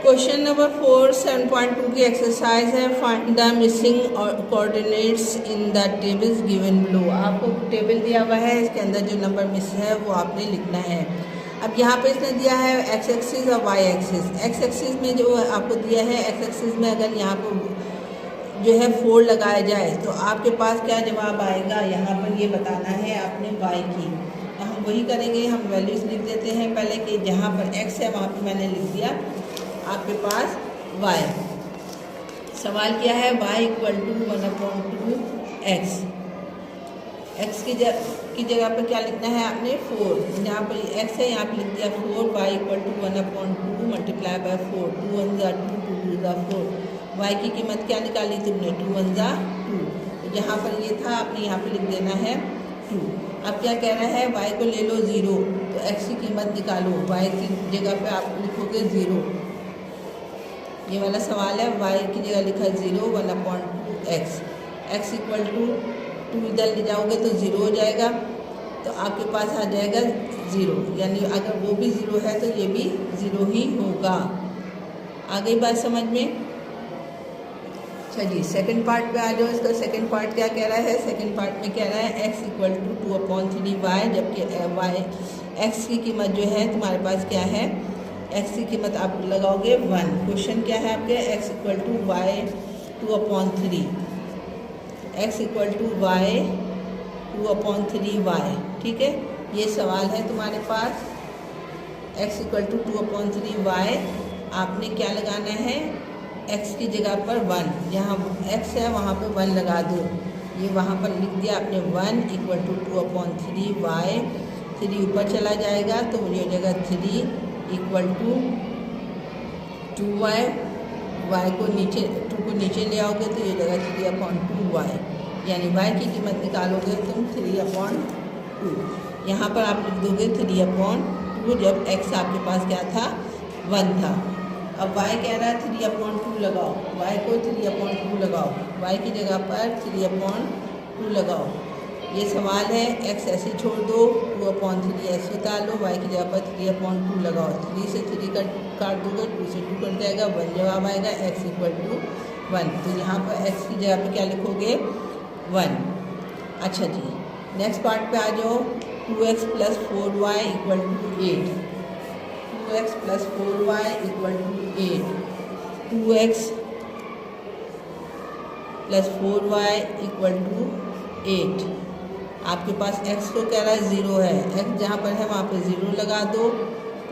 Question number 4 7.2 की exercise है, find the missing coordinates in the tables given below. आपको table दिया हुआ है, इसके अंदर जो नंबर मिस है वो आपने लिखना है। अब यहाँ पे इसने दिया है एक्स एक्सिस और वाई एक्सिस। एक्स एक्सिस में जो आपको दिया है, एक्स एक्सिस में अगर यहाँ पर जो है 4 लगाया जाए तो आपके पास क्या जवाब आएगा, यहाँ पर ये बताना है आपने वाई की। हम वही करेंगे, हम वैल्यूज़ लिख देते हैं पहले कि जहाँ पर एक्स है वहाँ पर मैंने लिख दिया आपके पास y। सवाल क्या है, y equal to 1/2 x। x की जगह पर क्या लिखना है आपने 4। यहाँ पर x है, यहाँ पर लिख दिया 4। y equal to 1/2 multiply by 4। 2 1 ज़ा 2, 2 2 ज़ा 4। y की कीमत क्या निकाली तुमने, 2 1 ज़ा 2। तो जहाँ पर ये था आपने यहाँ पर लिख देना है 2। अब क्या कह रहा है, y को ले लो 0, तो x की कीमत निकालो। y की जगह पे आप लिखोगे 0। ये वाला सवाल है, y की जगह लिखा है 0, 1/2 x। x इक्वल टू 2 इधर ले जाओगे तो 0 हो जाएगा, तो आपके पास आ जाएगा 0। यानी अगर वो भी 0 है तो ये भी 0 ही होगा। आ गई बात समझ में? अच्छा जी, सेकंड पार्ट पे आ जाओ। इसका सेकंड पार्ट क्या कह रहा है, सेकंड पार्ट में कह रहा है x इक्वल टू 2/3y, जबकि y x की कीमत जो है तुम्हारे पास क्या है, x की कीमत आप लगाओगे 1। क्वेश्चन क्या है आपके, x equal to y 2/3, x equal to y 2/3y। ठीक है, ये सवाल है तुम्हारे पास। x इक्वल टू 2/3y, आपने क्या लगाना है, x की जगह पर 1। जहाँ x है वहाँ पे 1 लगा दो। ये वहाँ पर लिख दिया आपने 1 इक्वल टू 2/3y। 3 ऊपर चला जाएगा तो ये हो जाएगा 3 इक्वल टू 2y। y को नीचे 2 को नीचे ले आओगे तो ये जगह 3/2y। यानी y की कीमत निकालोगे तुम 3/2। यहाँ पर आप लिख दोगे 3/2 जब x आपके पास क्या था, 1 था। अब y कह रहा है 3/2 लगाओ, y को 3/2 लगाओ, y की जगह पर 3/2 लगाओ। ये सवाल है, x ऐसे छोड़ दो, 2/3 ऐसे उतार लो, y की जगह पर 3/2 लगाओ। 3 से 3 काट दोगे, 2 से 2 कट जाएगा, 1 जवाब आएगा। x इक्वल टू 1, तो यहाँ पर x की जगह पर क्या लिखोगे, 1। अच्छा जी, नेक्स्ट पार्ट पे आ जाओ। 2x + 4y equal to 8। 2x + 4y equal to 8। 2x + 4y equal to 8। आपके पास x को कह रहा है 0 है, x जहाँ पर है वहाँ पे 0 लगा दो,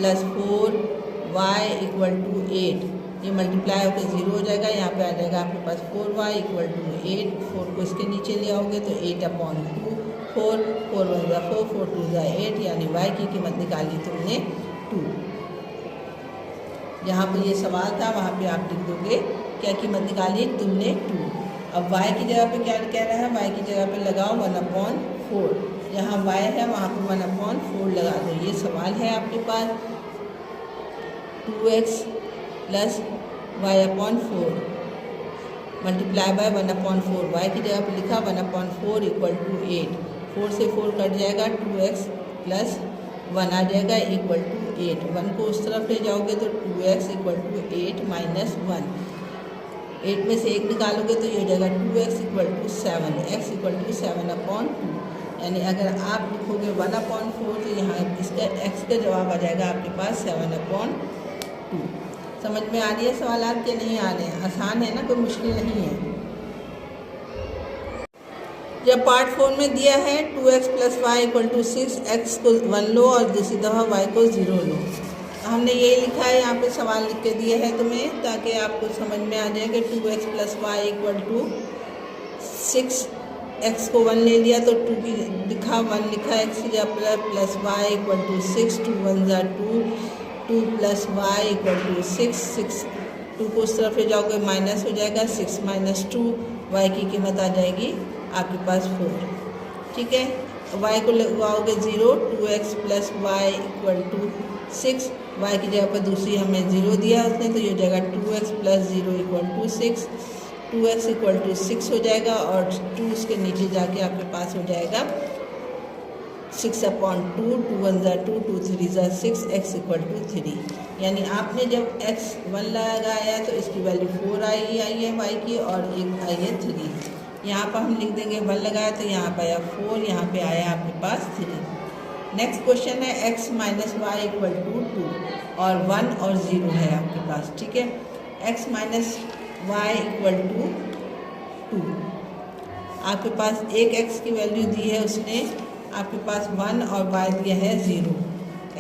+ 4y इक्वल टू 8। ये मल्टीप्लाई होकर 0 हो जाएगा, यहाँ पे आ जाएगा आपके पास 4y इक्वल टू 8। 4 को इसके नीचे ले आओगे तो 8/2, 4 4 1 ज़ा 4, 4 2 ज़ा 8। यानी y की कीमत निकाली तुमने 2। जहाँ पर ये सवाल था वहाँ पे आप लिख दोगे क्या कीमत निकाली तुमने, 2। अब y की जगह पे क्या कह रहा है, y की जगह पे लगाओ 1/4। जहाँ y है वहाँ पे 1/4 लगा दो। ये सवाल है आपके पास। 2x + y/4 multiply by 1/4। y की जगह पे लिखा 1/4 इक्वल टू 8। 4 से 4 कट जाएगा, 2x + 1 आ जाएगा इक्वल टू 8। 1 को उस तरफ ले जाओगे तो 2x इक्वल टू 8 - 1। 8 में से 1 निकालोगे तो ये हो जाएगा 2x equal to 7। x equal to 7/2। यानी अगर आप लिखोगे 1/4 तो यहाँ इसका x का जवाब आ जाएगा आपके पास 7/2। समझ में आ रही है सवालात के नहीं आ रहे हैं? आसान है ना, कोई मुश्किल नहीं है। जब पार्ट 4 में दिया है 2x + y equal to 6, x को 1 लो और दूसरी दफ़ा y को 0 लो। हमने यही लिखा है, यहाँ पे सवाल लिख के दिए हैं तुम्हें ताकि आपको समझ में आ जाए कि 2x + y equal to 6। x को 1 ले लिया तो 2 की लिखा 1 लिखा, x की जगह + y इक्वल टू 6। 2 1 ज़ा 2, 2 + y इक्वल टू 6। 6 2 को उस तरफ ले जाओगे माइनस हो जाएगा, 6 - 2। y की कीमत आ जाएगी आपके पास 4। ठीक है, y को लगाओगे 0। 2x + y equal to 6। y की जगह पर दूसरी हमें 0 दिया उसने, तो ये हो जाएगा 2x + 0 equal to 6। 2x equal to 6 हो जाएगा और 2 उसके नीचे जाके आपके पास हो जाएगा 6/2, 2 1 ज़ा 2, 2 3 ज़ा 6, x इक्वल टू 3। यानी आपने जब x 1 लगाया तो इसकी वैल्यू 4 आई है y की, और एक आई है 3। यहाँ पर हम लिख देंगे 1 लगाया तो यहाँ पर आया 4, यहाँ पे आया आपके पास 3। नेक्स्ट क्वेश्चन है x minus y equal to 2, और 1 और 0 है आपके पास, ठीक है। x minus y equal to 2, आपके पास एक x की वैल्यू दी है उसने, आपके पास 1 और y दिया है 0।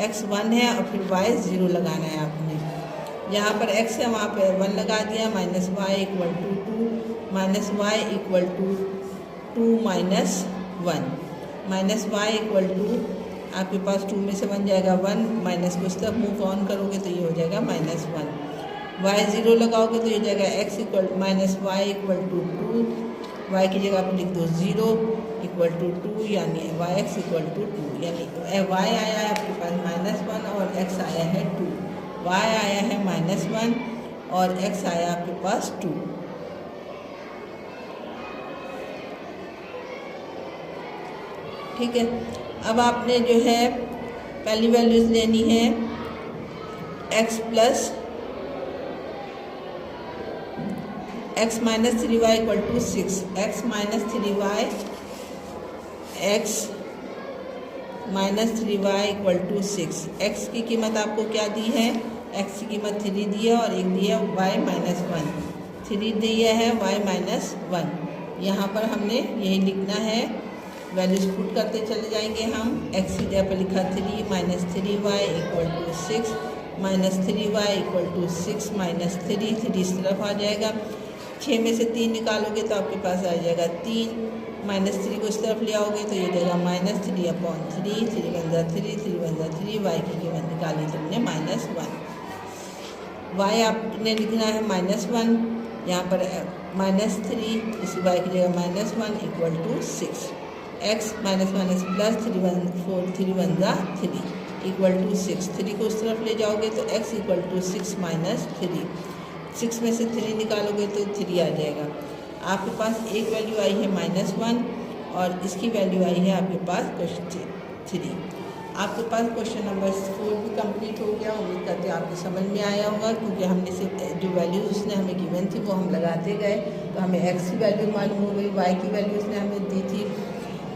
x 1 है और फिर y 0 लगाना है आपने। यहाँ पर x है वहाँ पे 1 लगा दिया, minus y equal to 2, minus y equal to 2 minus 1, minus y equal to आपके पास 2 में से बन जाएगा 1, माइनस को इस तरफ मूव ऑन करोगे तो ये हो जाएगा -1। y 0 लगाओगे तो ये हो जाएगा x equal minus y equal to 2, y की जगह आप लिख दो 0 इक्वल टू 2, यानी yx इक्वल टू 2, यानी y आया है आपके पास -1 और x आया है 2, y आया है -1 और x आया आपके पास 2। ठीक है, अब आपने जो है पहली वैल्यूज लेनी है x plus x minus 3y equal to 6, x minus 3y, x minus 3y equal to 6। x की कीमत आपको क्या दी है, x की कीमत 3 दी है और एक दी है y माइनस 1, 3 दिया है y माइनस 1। यहाँ पर हमने यही लिखना है, वैल्यूज पुट करते चले जाएंगे हम। x की जगह पर लिखा 3 minus 3y equal to 6, minus 3y equal to 6 minus 3, 3 इस तरफ आ जाएगा। 6 में से 3 निकालोगे तो आपके पास आ जाएगा 3, माइनस 3 को इस तरफ ले आओगे तो ये जाएगा -3/3, 3 1 ज़ा 3, 3 1 ज़ा 3, y की कीमत निकाली तो हमने -1। y आपने लिखना है -1, यहाँ पर -3, इस y की जगह -1 equal to 6, x minus minus plus 3 1 4, 3 1 ज़ा 3 इक्वल टू 6, 3 को उस तरफ ले जाओगे तो x इक्वल टू 6 माइनस 3, 6 में से 3 निकालोगे तो 3 आ जाएगा। आपके पास एक वैल्यू आई है -1 और इसकी वैल्यू आई है आपके पास क्वेश्चन 3। आपके पास क्वेश्चन नंबर 4 भी कंप्लीट हो गया। उम्मीद करते हैं आपको समझ में आया होगा, क्योंकि हमने सिर्फ जो वैल्यूज़ उसने हमें गिवन थी वो हम लगाते गए तो हमें x की वैल्यू मालूम हो गई, y की वैल्यू उसने हमें दी थी,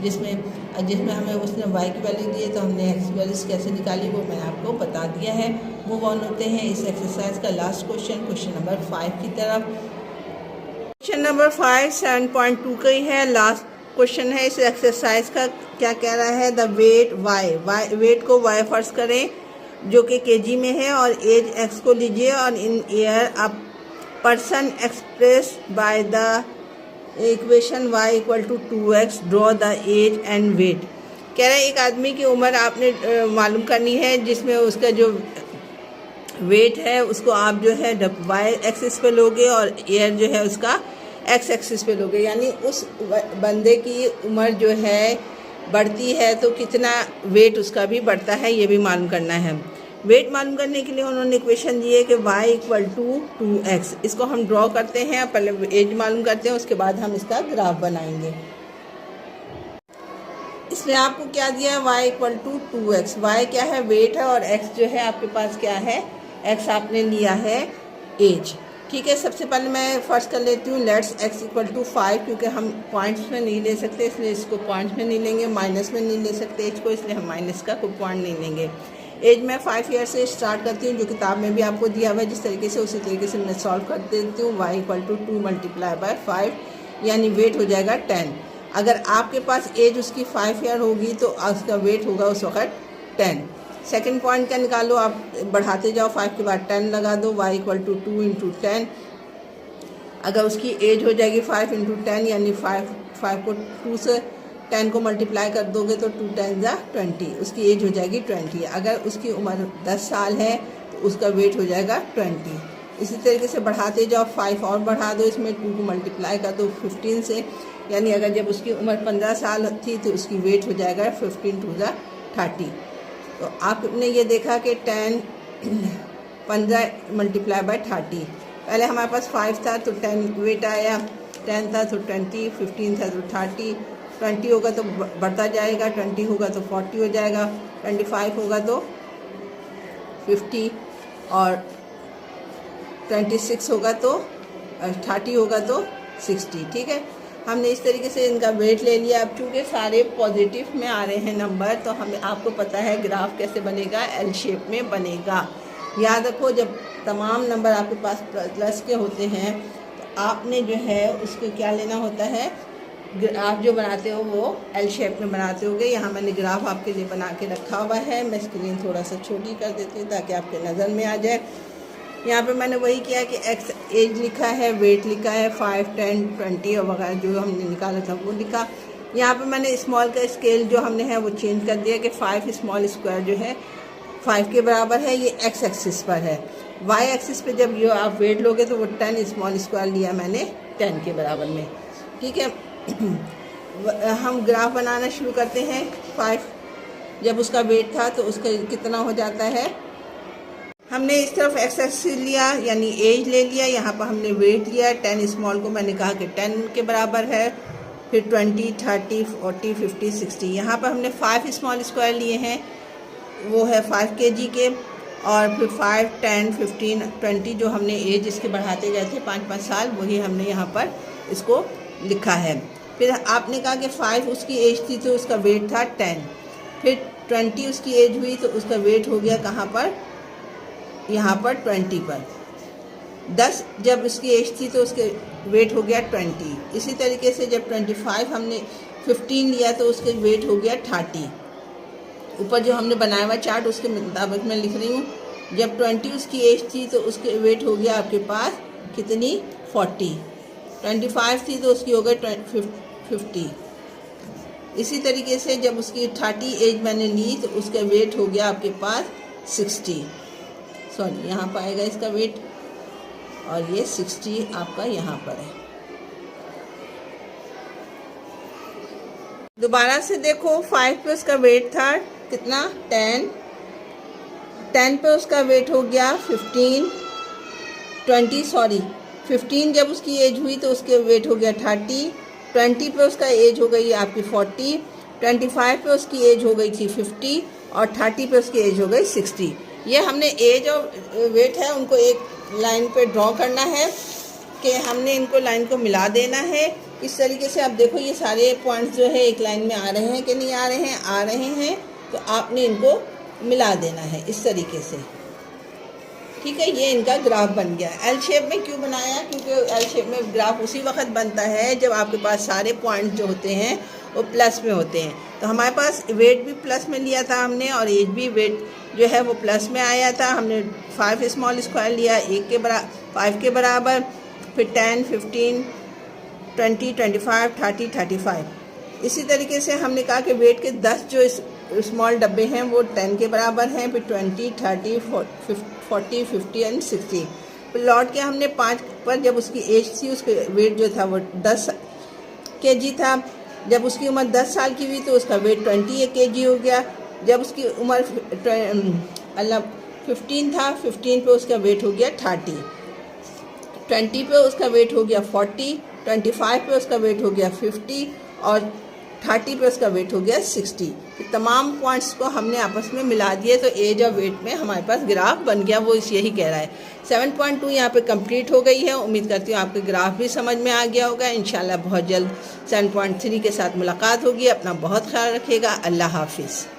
जिसमें हमें उसने y की वैल्यू दी है तो हमने x की वैल्यूज़ कैसे निकाली वो मैंने आपको बता दिया है। मूव ऑन होते हैं इस एक्सरसाइज का लास्ट क्वेश्चन, क्वेश्चन नंबर 5 की तरफ। क्वेश्चन नंबर 5 7.2 का ही है, लास्ट क्वेश्चन है इस एक्सरसाइज का। क्या कह रहा है, द वेट y वेट को y फर्ज करें जो कि kg में है और एज x को लीजिए, और in year a person express by the equation y equal to 2x, draw the edge and wait. कह रहे हैं एक आदमी की उम्र आपने मालूम करनी है जिसमें उसका जो वेट है उसको आप जो है y एक्सिस पे लोगे और एयर जो है उसका x एक्सिस पे लोगे, यानी उस बंदे की उम्र जो है बढ़ती है तो कितना वेट उसका भी बढ़ता है ये भी मालूम करना है। वेट मालूम करने के लिए उन्होंने इक्वेशन दी है कि y इक्वल टू 2x। इसको हम ड्रॉ करते हैं, पहले एज मालूम करते हैं उसके बाद हम इसका ग्राफ बनाएंगे। इसमें आपको क्या दिया है, y equal to 2x। y क्या है, वेट है, और x जो है आपके पास क्या है, x आपने लिया है एज। ठीक है, सबसे पहले मैं फर्स्ट कर लेती हूँ लेट्स x इक्वल टू 5, क्योंकि हम पॉइंट्स में नहीं ले सकते इसलिए इसको पॉइंट्स में नहीं लेंगे, माइनस में नहीं ले सकते एज को इसलिए हम माइनस का कोई पॉइंट नहीं लेंगे। एज में 5 ईयर से स्टार्ट करती हूँ, जो किताब में भी आपको दिया हुआ है जिस तरीके से, उसी तरीके से मैं सॉल्व कर देती हूँ। y equal to 2 multiply by 5, यानी वेट हो जाएगा 10। अगर आपके पास एज उसकी 5 ईयर होगी तो उसका वेट होगा उस वक्त 10। सेकेंड पॉइंट का निकालो, आप बढ़ाते जाओ, 5 के बाद 10 लगा दो, y इक्वल टू 2 इंटू 10। अगर उसकी एज हो जाएगी 5 इंटू 10, यानी 5 को 2 से 10 को मल्टीप्लाई कर दोगे तो 2 10 ज़ा 20, उसकी एज हो जाएगी 20। अगर उसकी उम्र 10 साल है तो उसका वेट हो जाएगा 20। इसी तरीके से बढ़ाते जाओ, 5 और बढ़ा दो, इसमें 2 को मल्टीप्लाई कर दो 15 से, यानी अगर जब उसकी उम्र 15 साल थी तो उसकी वेट हो जाएगा 15 2 ज़ा 30। तो आपने ये देखा कि 15 मल्टीप्लाई बाय 30, पहले हमारे पास 5 था तो 10 वेट आया, 10 था तो 20, 15 था तो 30, 20 होगा तो बढ़ता जाएगा, 20 होगा तो 40 हो जाएगा, 25 होगा तो 50 और 26 होगा तो 30 होगा तो 60। ठीक है, हमने इस तरीके से इनका वेट ले लिया। अब चूँकि सारे पॉजिटिव में आ रहे हैं नंबर, तो हमें आपको पता है ग्राफ कैसे बनेगा, एल शेप में बनेगा। याद रखो, जब तमाम नंबर आपके पास प्लस के होते हैं तो आपने जो है उसको क्या लेना होता है, ग्राफ जो बनाते हो वो एल शेप में बनाते होगे। यहाँ मैंने ग्राफ आपके लिए बना के रखा हुआ है। मैं स्क्रीन थोड़ा सा छोटी कर देती हूँ ताकि आपके नज़र में आ जाए। यहाँ पे मैंने वही किया कि एक्स एज लिखा है, वेट लिखा है, 5, 10, 20 और वगैरह जो हमने निकाला था वो लिखा। यहाँ पे मैंने स्मॉल का स्केल जो हमने है वो चेंज कर दिया कि 5 स्मॉल स्क्वायर जो है 5 के बराबर है। ये एक्स एक्सिस पर है। वाई एक्सिस पे जब ये आप वेट लोगे तो वो 10 स्मॉल स्क्वायर लिया मैंने 10 के बराबर में। ठीक है, हम ग्राफ बनाना शुरू करते हैं। 5 जब उसका वेट था तो उसका कितना हो जाता है, हमने इस तरफ एक्स एक्सिस लिया यानी एज ले लिया, यहाँ पर हमने वेट लिया। 10 स्मॉल को मैंने कहा कि 10 के बराबर है, फिर 20, 30, 40, 50, 60। यहाँ पर हमने 5 स्मॉल स्क्वायर लिए हैं, वो है 5 kg के, और फिर 5, 10, 15, 20 जो हमने एज इसके बढ़ाते गए थे 5-5 साल, वही हमने यहाँ पर इसको लिखा है। फिर आपने कहा कि 5 उसकी एज थी तो उसका वेट था 10, फिर 20 उसकी एज हुई तो उसका वेट हो गया कहाँ पर, यहाँ पर 20 पर। 10 जब उसकी एज थी तो उसके वेट हो गया 20। इसी तरीके से जब 25 हमने 15 लिया तो उसके वेट हो गया 30। ऊपर जो हमने बनाया हुआ चार्ट उसके मुताबिक मैं लिख रही हूँ। जब 20 उसकी एज थी तो उसके वेट हो गया आपके पास कितनी, 40। 25 थी तो उसकी हो गई 50। इसी तरीके से जब उसकी 30 एज मैंने ली तो उसका वेट हो गया आपके पास 60। सॉरी, यहाँ पर आएगा इसका वेट, और ये 60 आपका यहाँ पर है। दोबारा से देखो, 5 पे उसका वेट था कितना, 10 पे उसका वेट हो गया 15, 15 जब उसकी एज हुई तो उसके वेट हो गया 30, 20 पे उसका एज हो गई आपकी 40, 25 पे उसकी एज हो गई थी 50 और 30 पे उसकी एज हो गई 60। ये हमने एज और वेट है उनको एक लाइन पे ड्रॉ करना है कि हमने इनको लाइन को मिला देना है। इस तरीके से आप देखो ये सारे पॉइंट्स जो है एक लाइन में आ रहे हैं कि नहीं आ रहे हैं, आ रहे हैं, तो आपने इनको मिला देना है इस तरीके से। ठीक है, ये इनका ग्राफ बन गया। एल शेप में क्यों बनाया, क्योंकि एल शेप में ग्राफ उसी वक्त बनता है जब आपके पास सारे पॉइंट्स जो होते हैं वो प्लस में होते हैं। तो हमारे पास वेट भी प्लस में लिया था हमने, और एज भी वेट जो है वो प्लस में आया था। हमने 5 स्मॉल स्क्वायर लिया 1 के बराबर, 5 के बराबर, फिर 10, 15, 20, 25, 30, 35। इसी तरीके से हमने कहा कि वेट के 10 जो स्मॉल डब्बे हैं वो 10 के बराबर हैं, फिर 20, 30, 40, 50 एंड 60। फिर लौट के हमने 5 पर जब उसकी एज थी उसके वेट जो था वो 10 kg था। जब उसकी उम्र 10 साल की हुई तो उसका वेट 28 kg हो गया। जब उसकी उम्र 15 था, 15 पे उसका वेट हो गया 30, 20 पे उसका वेट हो गया 40, 25 पे उसका वेट हो गया 50 और 30 पे उसका वेट हो गया 60। तो तमाम पॉइंट्स को हमने आपस में मिला दिए तो एज और वेट में हमारे पास ग्राफ बन गया। वो यही कह रहा है। 7.2 यहाँ पे कंप्लीट हो गई है। उम्मीद करती हूँ आपके ग्राफ भी समझ में आ गया होगा। इंशाल्लाह बहुत जल्द 7.3 के साथ मुलाकात होगी। अपना बहुत ख्याल रखिएगा। अल्लाह हाफिज़।